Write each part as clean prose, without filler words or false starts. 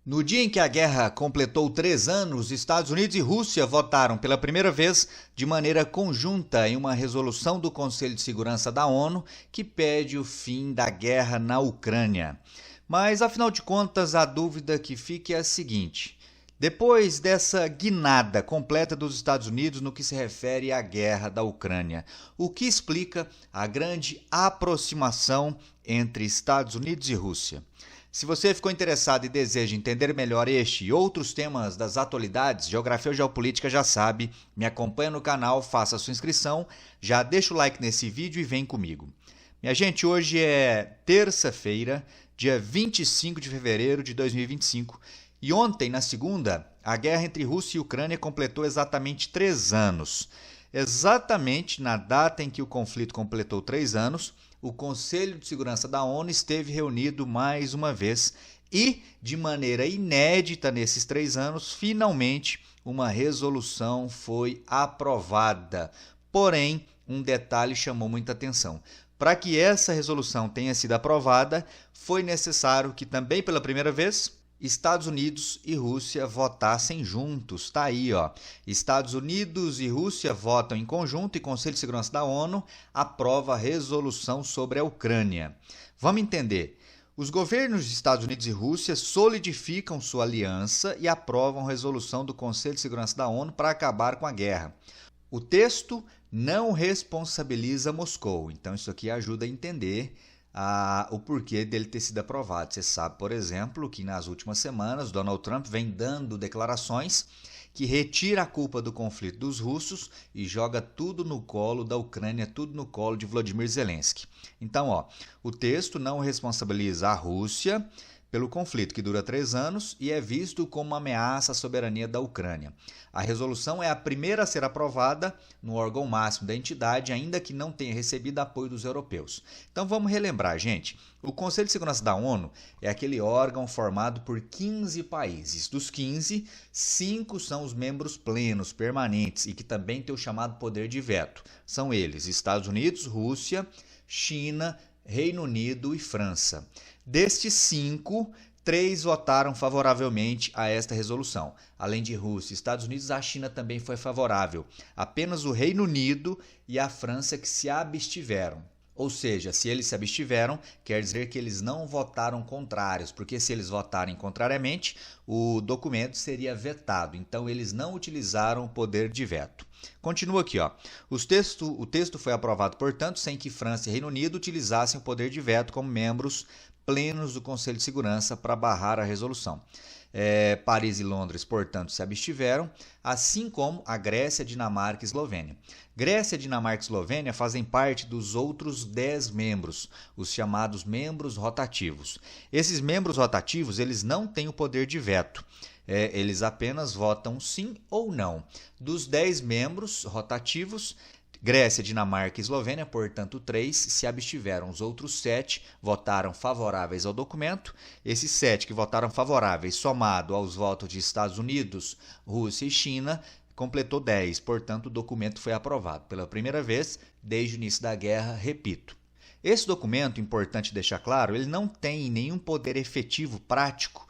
No dia em que a guerra completou 3 anos, Estados Unidos e Rússia votaram pela primeira vez de maneira conjunta em uma resolução do Conselho de Segurança da ONU que pede o fim da guerra na Ucrânia. Mas, afinal de contas, a dúvida que fica é a seguinte: depois dessa guinada completa dos Estados Unidos no que se refere à guerra da Ucrânia, o que explica a grande aproximação entre Estados Unidos e Rússia? Se você ficou interessado e deseja entender melhor este e outros temas das atualidades, geografia ou geopolítica, já sabe, me acompanha no canal, faça a sua inscrição, já deixa o like nesse vídeo e vem comigo. Minha gente, hoje é terça-feira, dia 25 de fevereiro de 2025, e ontem, na segunda, a guerra entre Rússia e Ucrânia completou exatamente 3 anos. Exatamente na data em que o conflito completou 3 anos, o Conselho de Segurança da ONU esteve reunido mais uma vez e, de maneira inédita nesses 3 anos, finalmente uma resolução foi aprovada. Porém, um detalhe chamou muita atenção. Para que essa resolução tenha sido aprovada, foi necessário que também pela primeira vez Estados Unidos e Rússia votassem juntos. Tá aí, ó. Estados Unidos e Rússia votam em conjunto e o Conselho de Segurança da ONU aprova a resolução sobre a Ucrânia. Vamos entender. Os governos de Estados Unidos e Rússia solidificam sua aliança e aprovam a resolução do Conselho de Segurança da ONU para acabar com a guerra. O texto não responsabiliza Moscou, então isso aqui ajuda a entender o porquê dele ter sido aprovado. Você sabe, por exemplo, que nas últimas semanas Donald Trump vem dando declarações que retira a culpa do conflito dos russos e joga tudo no colo da Ucrânia, tudo no colo de Volodymyr Zelensky. Então, o texto não responsabiliza a Rússia pelo conflito que dura 3 anos e é visto como uma ameaça à soberania da Ucrânia. A resolução é a primeira a ser aprovada no órgão máximo da entidade, ainda que não tenha recebido apoio dos europeus. Então vamos relembrar, gente. O Conselho de Segurança da ONU é aquele órgão formado por 15 países. Dos 15, 5 são os membros plenos, permanentes e que também têm o chamado poder de veto. São eles: Estados Unidos, Rússia, China, Reino Unido e França. Destes 5, 3 votaram favoravelmente a esta resolução. Além de Rússia e Estados Unidos, a China também foi favorável. Apenas o Reino Unido e a França que se abstiveram. Ou seja, se eles se abstiveram, quer dizer que eles não votaram contrários, porque se eles votarem contrariamente, o documento seria vetado. Então, eles não utilizaram o poder de veto. Continua aqui, ó. O texto foi aprovado, portanto, sem que França e Reino Unido utilizassem o poder de veto como membros plenos do Conselho de Segurança para barrar a resolução. Paris e Londres, portanto, se abstiveram, assim como a Grécia, Dinamarca e Eslovênia. Grécia, Dinamarca e Eslovênia fazem parte dos outros 10 membros, os chamados membros rotativos. Esses membros rotativos, eles não têm o poder de veto. Eles apenas votam sim ou não. Dos 10 membros rotativos, Grécia, Dinamarca e Eslovênia, portanto 3, se abstiveram. Os outros 7 votaram favoráveis ao documento. Esses 7 que votaram favoráveis, somado aos votos de Estados Unidos, Rússia e China, completou 10. Portanto, o documento foi aprovado pela primeira vez desde o início da guerra, repito. Esse documento, importante deixar claro, ele não tem nenhum poder efetivo prático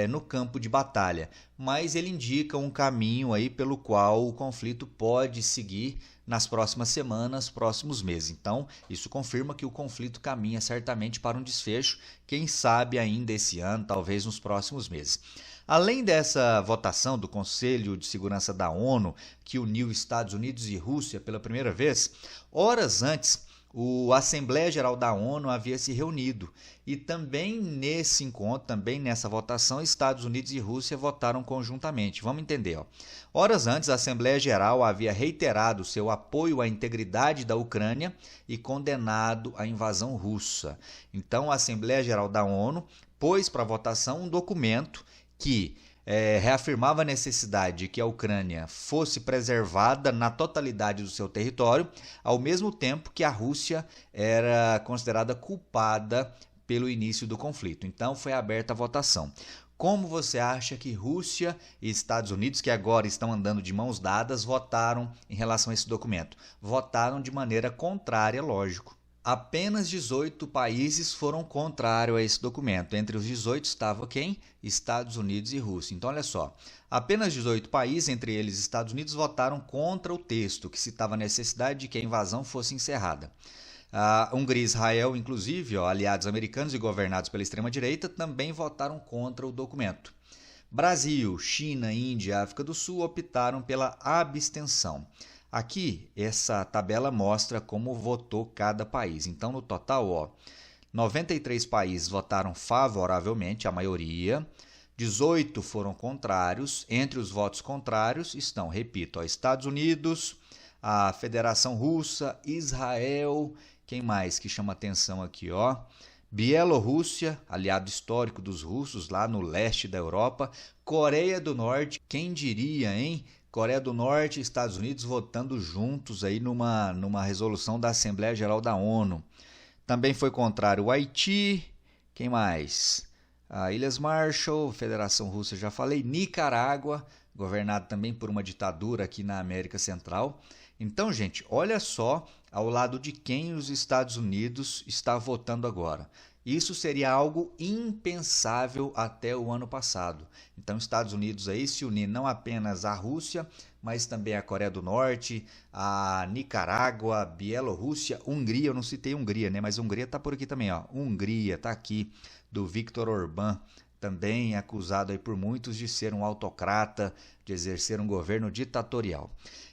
no campo de batalha, mas ele indica um caminho aí pelo qual o conflito pode seguir nas próximas semanas, próximos meses. Então, isso confirma que o conflito caminha certamente para um desfecho, quem sabe ainda esse ano, talvez nos próximos meses. Além dessa votação do Conselho de Segurança da ONU, que uniu Estados Unidos e Rússia pela primeira vez, horas antes, a Assembleia Geral da ONU havia se reunido e também nesse encontro, também nessa votação, Estados Unidos e Rússia votaram conjuntamente. Vamos entender. Horas antes, a Assembleia Geral havia reiterado seu apoio à integridade da Ucrânia e condenado a invasão russa. Então, a Assembleia Geral da ONU pôs para votação um documento que reafirmava a necessidade de que a Ucrânia fosse preservada na totalidade do seu território, ao mesmo tempo que a Rússia era considerada culpada pelo início do conflito. Então foi aberta a votação. Como você acha que Rússia e Estados Unidos, que agora estão andando de mãos dadas, votaram em relação a esse documento? Votaram de maneira contrária, lógico. Apenas 18 países foram contrários a esse documento. Entre os 18 estavam quem? Estados Unidos e Rússia. Então, olha só, apenas 18 países, entre eles Estados Unidos, votaram contra o texto, que citava a necessidade de que a invasão fosse encerrada. A Hungria e Israel, inclusive, aliados americanos e governados pela extrema-direita, também votaram contra o documento. Brasil, China, Índia e África do Sul optaram pela abstenção. Aqui, essa tabela mostra como votou cada país. Então, no total, 93 países votaram favoravelmente, a maioria. 18 foram contrários. Entre os votos contrários estão, repito, Estados Unidos, a Federação Russa, Israel, quem mais que chama atenção aqui, Bielorrússia, aliado histórico dos russos lá no leste da Europa, Coreia do Norte, quem diria, hein? Coreia do Norte e Estados Unidos votando juntos aí numa resolução da Assembleia Geral da ONU. Também foi contrário o Haiti, quem mais? Ilhas Marshall, Federação Russa, já falei, Nicarágua, governado também por uma ditadura aqui na América Central. Então, gente, olha só ao lado de quem os Estados Unidos está votando agora. Isso seria algo impensável até o ano passado. Então, Estados Unidos aí se unindo não apenas à Rússia, mas também à Coreia do Norte, a Nicarágua, Bielorrússia, Hungria. Eu não citei Hungria, né? Mas Hungria está por aqui também, Hungria está aqui, do Viktor Orbán, também acusado aí por muitos de ser um autocrata, de exercer um governo ditatorial.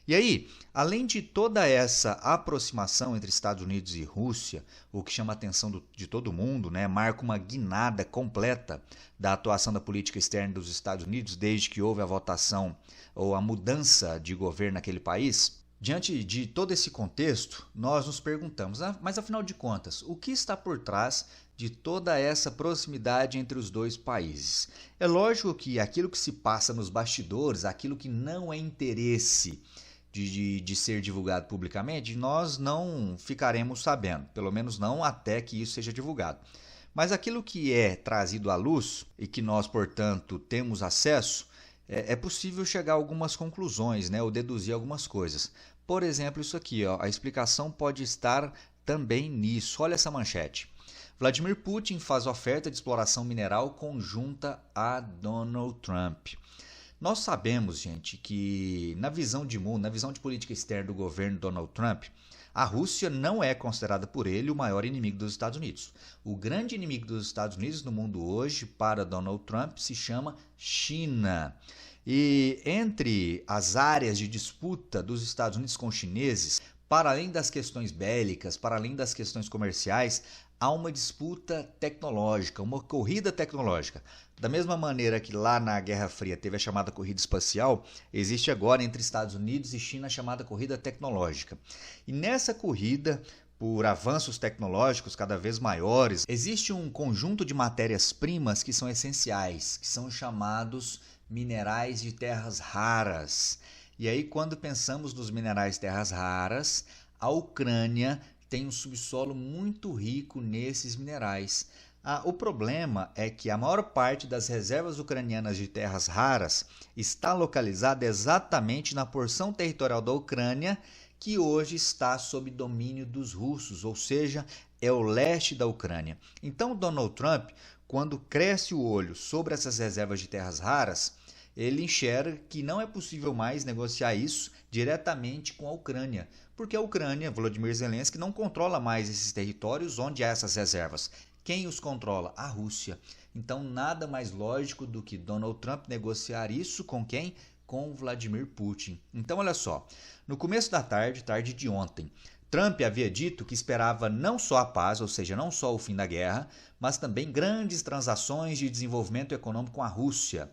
E aí, além de toda essa aproximação entre Estados Unidos e Rússia, o que chama a atenção de todo mundo, né, marca uma guinada completa da atuação da política externa dos Estados Unidos desde que houve a votação ou a mudança de governo naquele país. Diante de todo esse contexto, nós nos perguntamos, mas afinal de contas, o que está por trás de toda essa proximidade entre os dois países? É lógico que aquilo que se passa nos bastidores, aquilo que não é interesse de ser divulgado publicamente, nós não ficaremos sabendo, pelo menos não até que isso seja divulgado. Mas aquilo que é trazido à luz e que nós, portanto, temos acesso, é possível chegar a algumas conclusões, né, ou deduzir algumas coisas. Por exemplo, isso aqui, a explicação pode estar também nisso. Olha essa manchete. Vladimir Putin faz oferta de exploração mineral conjunta a Donald Trump. Nós sabemos, gente, que na visão de mundo, na visão de política externa do governo Donald Trump, a Rússia não é considerada por ele o maior inimigo dos Estados Unidos. O grande inimigo dos Estados Unidos no mundo hoje, para Donald Trump, se chama China. E entre as áreas de disputa dos Estados Unidos com os chineses, para além das questões bélicas, para além das questões comerciais, há uma disputa tecnológica, uma corrida tecnológica. Da mesma maneira que lá na Guerra Fria teve a chamada corrida espacial, existe agora entre Estados Unidos e China a chamada corrida tecnológica. E nessa corrida, por avanços tecnológicos cada vez maiores, existe um conjunto de matérias-primas que são essenciais, que são chamados minerais de terras raras. E aí, quando pensamos nos minerais de terras raras, a Ucrânia tem um subsolo muito rico nesses minerais. O problema é que a maior parte das reservas ucranianas de terras raras está localizada exatamente na porção territorial da Ucrânia que hoje está sob domínio dos russos, ou seja, é o leste da Ucrânia. Então, Donald Trump, quando cresce o olho sobre essas reservas de terras raras, ele enxerga que não é possível mais negociar isso diretamente com a Ucrânia, porque a Ucrânia, Volodymyr Zelensky, não controla mais esses territórios onde há essas reservas. Quem os controla? A Rússia. Então, nada mais lógico do que Donald Trump negociar isso com quem? Com Vladimir Putin. Então, olha só, no começo da tarde de ontem, Trump havia dito que esperava não só a paz, ou seja, não só o fim da guerra, mas também grandes transações de desenvolvimento econômico com a Rússia.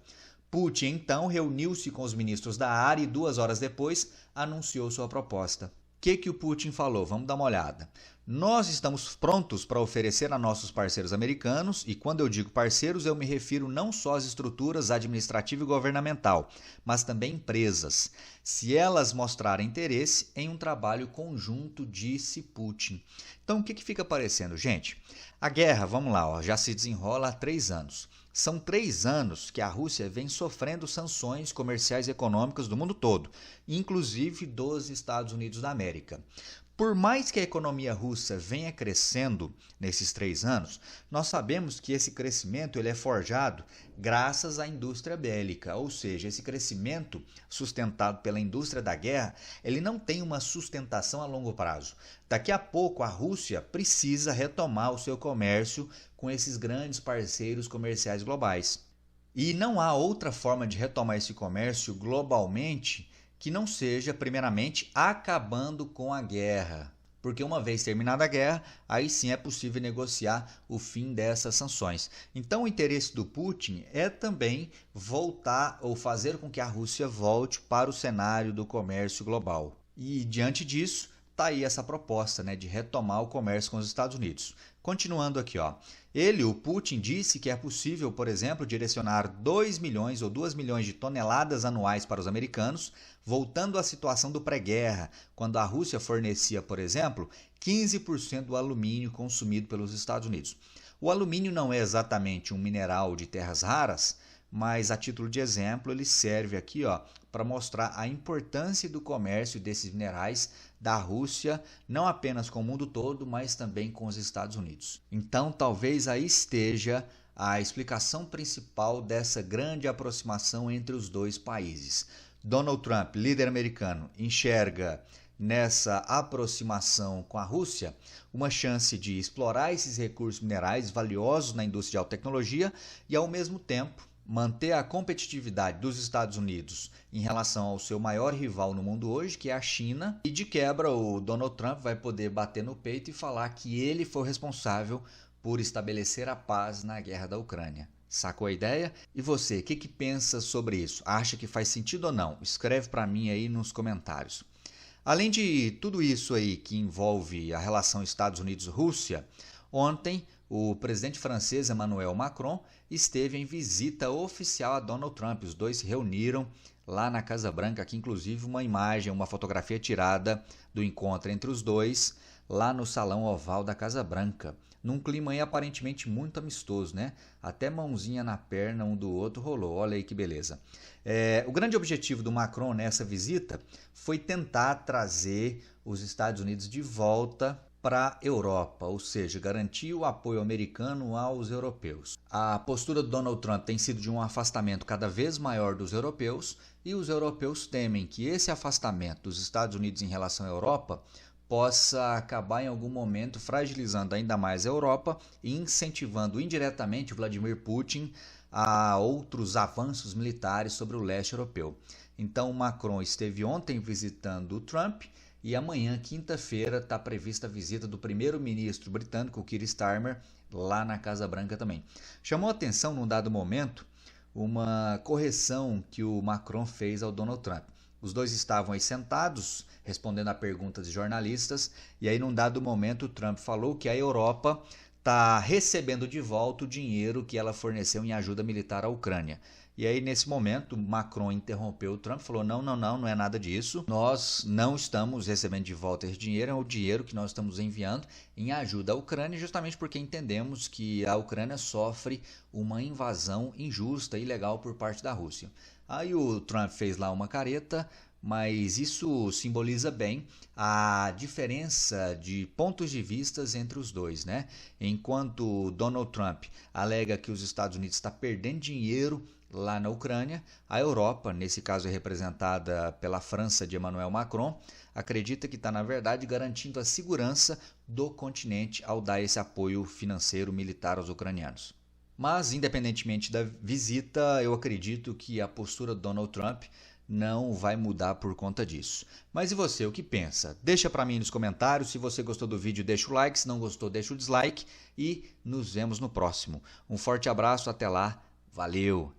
Putin, então, reuniu-se com os ministros da área e 2 horas depois anunciou sua proposta. O que o Putin falou? Vamos dar uma olhada. Nós estamos prontos para oferecer a nossos parceiros americanos, e quando eu digo parceiros, eu me refiro não só às estruturas administrativa e governamental, mas também empresas, se elas mostrarem interesse em um trabalho conjunto, disse Putin. Então, o que fica parecendo, gente? A guerra, vamos lá, já se desenrola há 3 anos. São 3 anos que a Rússia vem sofrendo sanções comerciais e econômicas do mundo todo, inclusive dos Estados Unidos da América. Por mais que a economia russa venha crescendo nesses 3 anos, nós sabemos que esse crescimento ele é forjado graças à indústria bélica, ou seja, esse crescimento sustentado pela indústria da guerra, ele não tem uma sustentação a longo prazo. Daqui a pouco a Rússia precisa retomar o seu comércio com esses grandes parceiros comerciais globais. E não há outra forma de retomar esse comércio globalmente que não seja, primeiramente, acabando com a guerra. Porque uma vez terminada a guerra, aí sim é possível negociar o fim dessas sanções. Então o interesse do Putin é também voltar ou fazer com que a Rússia volte para o cenário do comércio global. E diante disso, está aí essa proposta, né, de retomar o comércio com os Estados Unidos. Continuando aqui, ó. O Putin, disse que é possível, por exemplo, direcionar 2 milhões ou 2 milhões de toneladas anuais para os americanos, voltando à situação do pré-guerra, quando a Rússia fornecia, por exemplo, 15% do alumínio consumido pelos Estados Unidos. O alumínio não é exatamente um mineral de terras raras, mas a título de exemplo ele serve aqui para mostrar a importância do comércio desses minerais da Rússia, não apenas com o mundo todo, mas também com os Estados Unidos. Então talvez aí esteja a explicação principal dessa grande aproximação entre os dois países. Donald Trump, líder americano, enxerga nessa aproximação com a Rússia uma chance de explorar esses recursos minerais valiosos na indústria de alta tecnologia e, ao mesmo tempo, manter a competitividade dos Estados Unidos em relação ao seu maior rival no mundo hoje, que é a China. E de quebra, o Donald Trump vai poder bater no peito e falar que ele foi o responsável por estabelecer a paz na guerra da Ucrânia. Sacou a ideia? E você, o que pensa sobre isso? Acha que faz sentido ou não? Escreve para mim aí nos comentários. Além de tudo isso aí que envolve a relação Estados Unidos-Rússia, ontem o presidente francês Emmanuel Macron esteve em visita oficial a Donald Trump. Os dois se reuniram lá na Casa Branca, aqui inclusive uma imagem, uma fotografia tirada do encontro entre os dois lá no Salão Oval da Casa Branca, num clima aí aparentemente muito amistoso, né? Até mãozinha na perna um do outro rolou, olha aí que beleza. O grande objetivo do Macron nessa visita foi tentar trazer os Estados Unidos de volta para a Europa, ou seja, garantir o apoio americano aos europeus. A postura do Donald Trump tem sido de um afastamento cada vez maior dos europeus, e os europeus temem que esse afastamento dos Estados Unidos em relação à Europa possa acabar em algum momento fragilizando ainda mais a Europa e incentivando indiretamente o Vladimir Putin a outros avanços militares sobre o leste europeu. Então, Macron esteve ontem visitando o Trump e amanhã, quinta-feira, está prevista a visita do primeiro-ministro britânico, Keir Starmer, lá na Casa Branca também. Chamou a atenção, num dado momento, uma correção que o Macron fez ao Donald Trump. Os dois estavam aí sentados, respondendo a perguntas de jornalistas, e aí num dado momento o Trump falou que a Europa está recebendo de volta o dinheiro que ela forneceu em ajuda militar à Ucrânia. E aí nesse momento Macron interrompeu o Trump e falou: não é nada disso, nós não estamos recebendo de volta esse dinheiro, é o dinheiro que nós estamos enviando em ajuda à Ucrânia, justamente porque entendemos que a Ucrânia sofre uma invasão injusta e ilegal por parte da Rússia. Aí o Trump fez lá uma careta, mas isso simboliza bem a diferença de pontos de vistas entre os dois, né? Enquanto Donald Trump alega que os Estados Unidos estão perdendo dinheiro lá na Ucrânia, a Europa, nesse caso é representada pela França de Emmanuel Macron, acredita que está, na verdade, garantindo a segurança do continente ao dar esse apoio financeiro militar aos ucranianos. Mas, independentemente da visita, eu acredito que a postura do Donald Trump não vai mudar por conta disso. Mas e você, o que pensa? Deixa para mim nos comentários. Se você gostou do vídeo, deixa o like. Se não gostou, deixa o dislike. E nos vemos no próximo. Um forte abraço, até lá. Valeu!